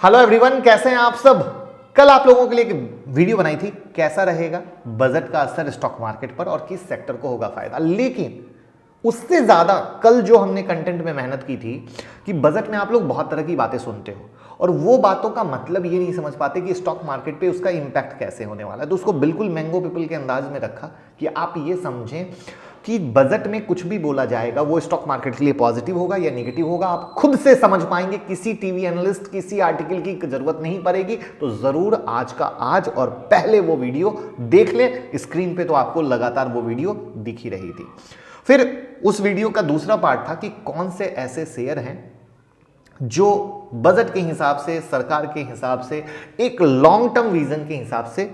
Hello everyone, कैसे हैं आप सब। कल आप लोगों के लिए एक वीडियो बनाई थी, कैसा रहेगा बजट का असर स्टॉक मार्केट पर और किस सेक्टर को होगा फायदा। लेकिन उससे ज्यादा कल जो हमने कंटेंट में मेहनत की थी कि बजट में आप लोग बहुत तरह की बातें सुनते हो और वो बातों का मतलब ये नहीं समझ पाते कि स्टॉक मार्केट पे उसका इंपैक्ट कैसे होने वाला है। तो उसको बिल्कुल मैंगो पीपल के अंदाज में रखा कि आप ये समझें कि बजट में कुछ भी बोला जाएगा वो स्टॉक मार्केट के लिए पॉजिटिव होगा या नेगेटिव होगा, आप खुद से समझ पाएंगे। किसी टीवी एनालिस्ट, किसी आर्टिकल की जरूरत नहीं पड़ेगी। तो जरूर आज का आज और पहले वो वीडियो देख लें। स्क्रीन पे तो आपको लगातार वो वीडियो दिख ही रही थी। फिर उस वीडियो का दूसरा पार्ट था कि कौन से ऐसे शेयर हैं जो बजट के हिसाब से, सरकार के हिसाब से, एक लॉन्ग टर्म विजन के हिसाब से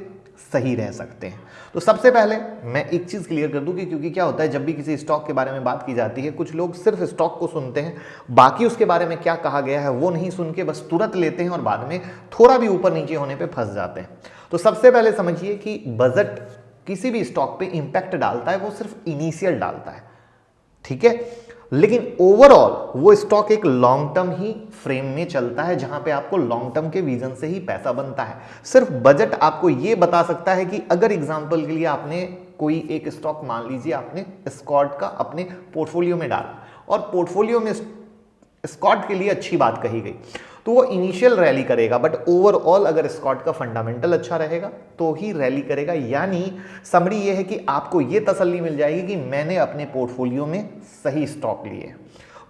सही रह सकते हैं। तो सबसे पहले मैं एक चीज क्लियर कर दूं कि क्योंकि क्या होता है, जब भी किसी स्टॉक के बारे में बात की जाती है, कुछ लोग सिर्फ स्टॉक को सुनते हैं, बाकी उसके बारे में क्या कहा गया है वो नहीं सुन के बस तुरंत लेते हैं और बाद में थोड़ा भी ऊपर नीचे होने पे फंस जाते हैं। तो सबसे पहले समझिए कि बजट किसी भी स्टॉक पे इंपैक्ट डालता है, वो सिर्फ इनिशियल डालता है, ठीक है। लेकिन ओवरऑल वो स्टॉक एक लॉन्ग टर्म ही फ्रेम में चलता है, जहां पे आपको लॉन्ग टर्म के विजन से ही पैसा बनता है। सिर्फ बजट आपको ये बता सकता है कि अगर एग्जांपल के लिए आपने कोई एक स्टॉक, मान लीजिए आपने स्कॉट का अपने पोर्टफोलियो में डाला और पोर्टफोलियो में स्कॉट के लिए अच्छी बात कही गई तो वो इनिशियल रैली करेगा, बट ओवरऑल अगर स्कॉट का फंडामेंटल अच्छा रहेगा तो ही रैली करेगा। यानी समरी ये है कि आपको ये तसल्ली मिल जाएगी कि मैंने अपने पोर्टफोलियो में सही स्टॉक लिए।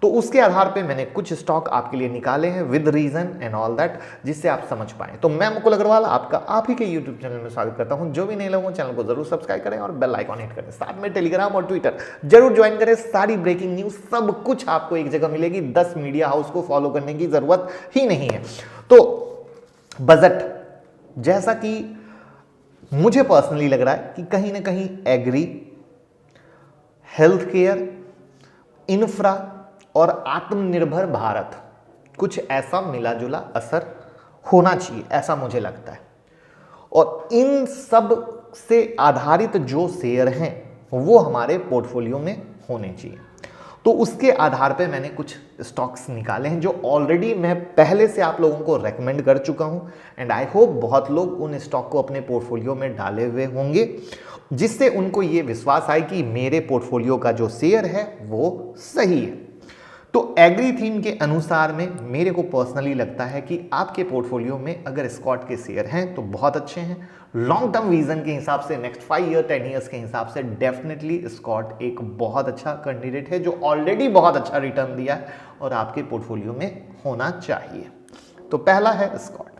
तो उसके आधार पे मैंने कुछ स्टॉक आपके लिए निकाले हैं with reason and all that, जिससे आप समझ पाएं। तो मैं मुकुल अग्रवाल आपका आप ही के यूट्यूब चैनल में स्वागत करता हूं। जो भी नए लोग हैं चैनल को जरूर सब्सक्राइब करें और बेल आइकॉन हिट करें। साथ में टेलीग्राम और ट्विटर जरूर ज्वाइन करें। सारी ब्रेकिंग न्यूज सब कुछ आपको एक जगह मिलेगी। 10 मीडिया हाउस को फॉलो करने की जरूरत ही नहीं है। तो बजट, जैसा कि मुझे पर्सनली लग रहा है कि कहीं ना कहीं एग्री, हेल्थ केयर, इंफ्रा और आत्मनिर्भर भारत, कुछ ऐसा मिला जुला असर होना चाहिए, ऐसा मुझे लगता है। और इन सब से आधारित जो शेयर हैं वो हमारे पोर्टफोलियो में होने चाहिए। तो उसके आधार पे मैंने कुछ स्टॉक्स निकाले हैं जो ऑलरेडी मैं पहले से आप लोगों को रेकमेंड कर चुका हूं एंड आई होप बहुत लोग उन स्टॉक को अपने पोर्टफोलियो में डाले हुए होंगे, जिससे उनको ये विश्वास आए कि मेरे पोर्टफोलियो का जो शेयर है वो सही है। तो एग्री थीम के अनुसार में मेरे को पर्सनली लगता है कि आपके पोर्टफोलियो में अगर स्कॉट के शेयर हैं तो बहुत अच्छे हैं। लॉन्ग टर्म विजन के हिसाब से, नेक्स्ट 5 ईयर 10 ईयर्स के हिसाब से डेफिनेटली स्कॉट एक बहुत अच्छा कैंडिडेट है जो ऑलरेडी बहुत अच्छा रिटर्न दिया है और आपके पोर्टफोलियो में होना चाहिए। तो पहला है स्कॉट।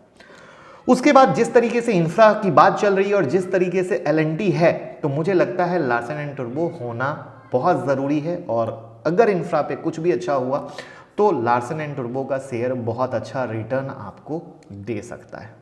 उसके बाद जिस तरीके से इंफ्रा की बात चल रही है और जिस तरीके से एल&टी है, तो मुझे लगता है लार्सन एंड टुब्रो होना बहुत जरूरी है। और अगर इंफ्रा पे कुछ भी अच्छा हुआ तो लार्सन एंड टुब्रो का शेयर बहुत अच्छा रिटर्न आपको दे सकता है।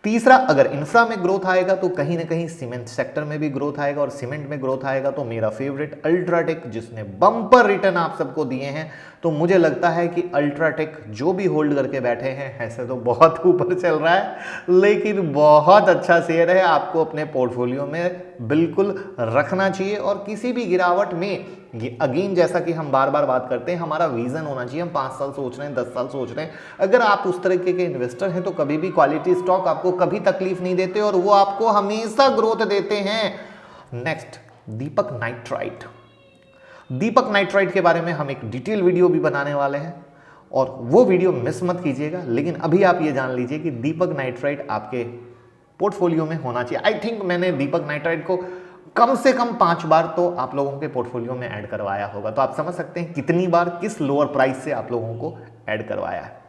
तीसरा, अगर इंफ्रा में ग्रोथ आएगा तो कहीं ना कहीं सीमेंट सेक्टर में भी ग्रोथ आएगा और सीमेंट में ग्रोथ आएगा तो मेरा फेवरेट अल्ट्राटेक, जिसने बम्पर रिटर्न आप सबको दिए हैं, तो मुझे लगता है कि अल्ट्राटेक जो भी होल्ड करके बैठे हैं, ऐसे तो बहुत ऊपर चल रहा है लेकिन बहुत अच्छा शेयर है, आपको अपने पोर्टफोलियो में बिल्कुल रखना चाहिए। और किसी भी गिरावट में, अगेन जैसा कि हम बार बार बात करते हैं, हमारा विजन होना चाहिए। हम 5 साल सोच रहे हैं, 10 साल सोच रहे हैं। अगर आप उस तरीके के इन्वेस्टर हैं तो कभी भी क्वालिटी स्टॉक आपको कभी तकलीफ नहीं देते और वो आपको हमेशा ग्रोथ देते हैं। नेक्स्ट, दीपक नाइट्राइट। दीपक नाइट्राइट के बारे में हम एक डिटेल वीडियो भी बनाने वाले हैं और वो वीडियो मिस मत कीजिएगा। लेकिन अभी आप ये जान लीजिए कि दीपक नाइट्राइट आपके पोर्टफोलियो में होना चाहिए। आई थिंक मैंने दीपक नाइट्राइट को कम से कम 5 बार तो आप लोगों के पोर्टफोलियो में ऐड करवाया होगा। तो आप समझ सकते हैं कितनी बार, किस लोअर प्राइस से आप लोगों को ऐड करवाया है।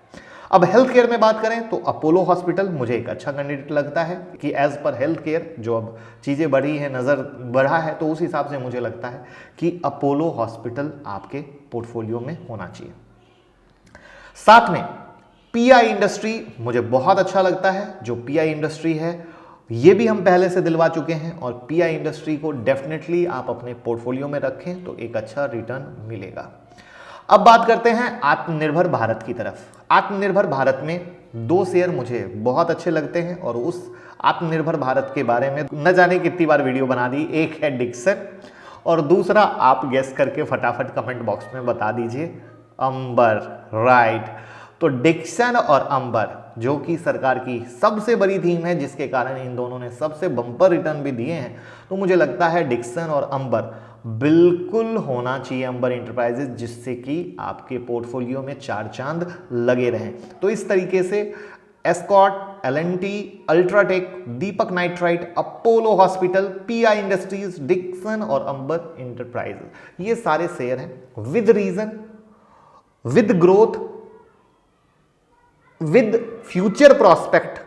अब हेल्थ केयर में बात करें तो अपोलो हॉस्पिटल मुझे एक अच्छा कैंडिडेट लगता है कि एज पर हेल्थ केयर जो अब चीज़ें बढ़ी है, नज़र बढ़ा है, तो उस हिसाब से मुझे लगता है कि अपोलो हॉस्पिटल आपके पोर्टफोलियो में होना चाहिए। साथ में पीआई इंडस्ट्री मुझे बहुत अच्छा लगता है। जो पीआई इंडस्ट्री है ये भी हम पहले से दिलवा चुके हैं और पीआई इंडस्ट्री को डेफिनेटली आप अपने पोर्टफोलियो में रखें तो एक अच्छा रिटर्न मिलेगा। अब बात करते हैं आत्मनिर्भर भारत की तरफ। आत्मनिर्भर भारत में 2 शेयर मुझे बहुत अच्छे लगते हैं और उस आत्मनिर्भर भारत के बारे में न जाने कितनी बार वीडियो बना दी। एक है डिक्सन और दूसरा आप गेस करके फटाफट कमेंट बॉक्स में बता दीजिए, अंबर, राइट। तो डिक्सन और अंबर जो कि सरकार की सबसे बड़ी थीम है, जिसके कारण इन दोनों ने सबसे बम्पर रिटर्न भी दिए हैं, तो मुझे लगता है डिक्सन और अंबर बिल्कुल होना चाहिए अंबर इंटरप्राइजेज, जिससे कि आपके पोर्टफोलियो में 4 चांद लगे रहें। तो इस तरीके से Escorts, L and T, UltraTech, Deepak nitrite, Apollo hospital, PI industries, Dixon और अंबर इंटरप्राइजेज, ये सारे शेयर हैं with reason, with growth, with future prospect,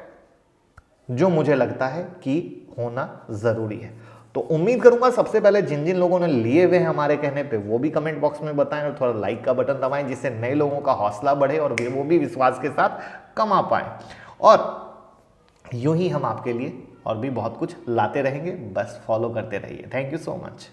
जो मुझे लगता है कि होना जरूरी है। तो उम्मीद करूंगा सबसे पहले जिन जिन लोगों ने लिए हुए हैं हमारे कहने पे वो भी कमेंट बॉक्स में बताएं और थोड़ा लाइक का बटन दबाएं, जिससे नए लोगों का हौसला बढ़े और वो भी विश्वास के साथ कमा पाएं। और यूं ही हम आपके लिए और भी बहुत कुछ लाते रहेंगे, बस फॉलो करते रहिए। Thank you so much.